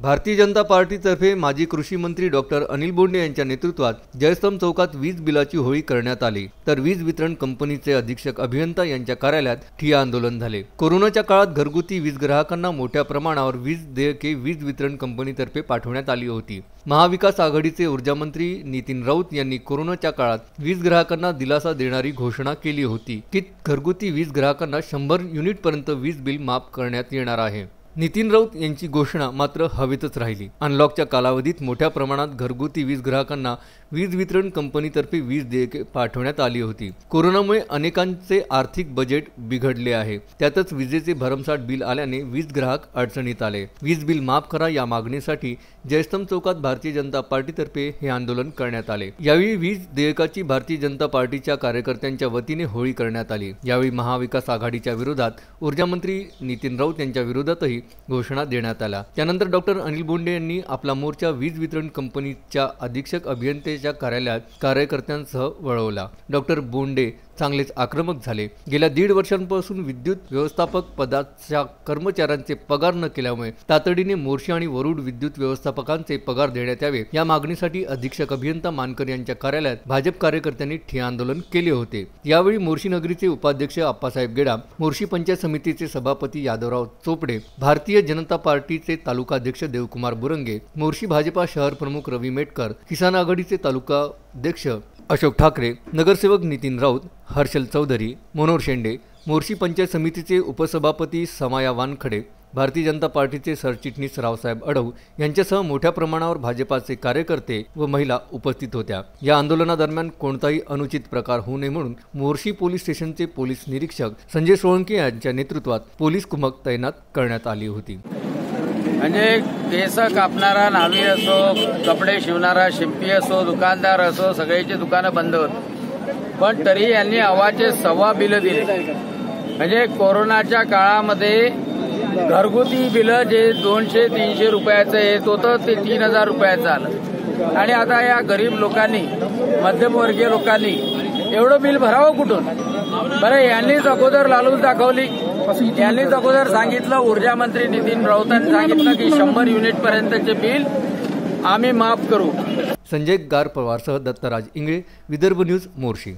भारतीय जनता पार्टीतर्फे माजी कृषी मंत्री डॉक्टर अनिल बोंडे यांच्या नेतृत्वात जयस्तंभ चौकात वीज बिलाची होळी करण्यात आली। तर वीज वितरण कंपनीचे अधीक्षक अभियंता यांच्या कार्यालयात ठिय्या आंदोलन झाले। कोरोनाच्या काळात घरगुती वीज ग्राहकांना मोठ्या प्रमाणावर वीज देयके वीज वितरण कंपनीतर्फे पाठवण्यात आली होती। महाविकास आघाडीचे ऊर्जा मंत्री नितीन राऊत यांनी कोरोनाच्या काळात वीज ग्राहकांना दिलासा देणारी घोषणा केली होती की घरगुती वीज ग्राहकांना 100 युनिटपर्यंत वीज बिल माफ करण्यात येणार आहे। नितीन राऊत यांची घोषणा मात्र हवेतच राहिली। अनलॉकच्या कालावधीत मोठ्या प्रमाणात घरगुती वीज ग्राहकांना वीज वितरण कंपनीतर्फे वीज देयके पाठवण्यात आली होती। कोरोनामुळे अनेकांचे आर्थिक बजेट बिघडले आहे। त्यातच विजेचे भरमसाठ बिल आल्याने वीज ग्राहक अडचणीत आले। वीज बिल माफ करा या मागणीसाठी जयस्तंभ चौकात भारतीय जनता पार्टीतर्फे हे आंदोलन करण्यात आले। यावेळी वीज देयकाची भारतीय जनता पार्टीच्या कार्यकर्त्यांच्या वतीने होळी करण्यात आली। यावेळी महाविकास आघाडीच्या विरोधात ऊर्जा मंत्री नितीन राऊत यांच्या विरोधातही घोषणा देण्यात आल्या। त्यानंतर डॉक्टर अनिल बोंडे यांनी आपला मोर्चा वीज वितरण कंपनीच्या अधीक्षक अभियंत्याच्या कार्यालयात कार्यकर्त्यांसह वळवला। डॉक्टर बोंडे चांगलेच आक्रमक झाले। गेल्या 1.5 वर्षांपासून विद्युत व्यवस्थापक पदाच्या कर्मचाऱ्यांचे पगार न केल्यामुळे तातडीने मोर्शी आणि वरुड विद्युत व्यवस्थापकांचे पगार देण्यात यावे या मागणीसाठी अधीक्षक अभियंता मानकर यांच्या कार्यालयात भाजप कार्यकर्त्यांनी ठिय्या आंदोलन केले होते। यावेळी मोर्शी नगरीचे उपाध्यक्ष आप्पासाहेब गेडाम, मोर्शी पंचायत समितीचे सभापती यादवराव चोपडे, भारतीय जनता पार्टीचे तालुकाध्यक्ष देवकुमार बुरंगे, मोर्शी भाजपा शहर प्रमुख रवी मेटकर, किसान आघाडीचे तालुका अध्यक्ष अशोक ठाकरे, नगरसेवक नितीन राऊत, हर्षल चौधरी, मनोहर शेंडे, मोर्शी पंचायत समितीचे उपसभापती समाया वानखडे, भारतीय जनता पार्टीचे सरचिटणीस रावसाहेब अडव यांच्यासह मोठ्या प्रमाणावर भाजपाचे कार्यकर्ते व महिला उपस्थित होत्या। या आंदोलनादरम्यान कोणताही अनुचित प्रकार होऊ नये म्हणून मोर्शी पोलीस स्टेशनचे पोलीस निरीक्षक संजय सोळंके यांच्या नेतृत्वात पोलीस कुमक तैनात करण्यात आली होती। म्हणजे केस कापणारा न्हावी असो, कपडे शिवणारा शिंपी असो, दुकानदार असो, सगळ्याची दुकानं बंद होती, पण तरी यांनी अवाचे 1.25 बिल दिले। म्हणजे कोरोनाच्या काळामध्ये घरगुती बिलं जे 200-300 रुपयाचं येत होतं ते 3000 रुपयाचं आलं। आणि आता या गरीब लोकांनी, मध्यमवर्गीय लोकांनी एवढं बिल भरावं कुठून? बरं, यांनीच अगोदर लालूच दाखवली। यांनीच अगोदर सांगितलं, ऊर्जा मंत्री नितीन राऊतांनी सांगितलं की 100 युनिटपर्यंतचे बिल आम्ही माफ करू। संजय गार पवारसह दत्तराज इंगळे, विदर्भ न्यूज, मोर्शी।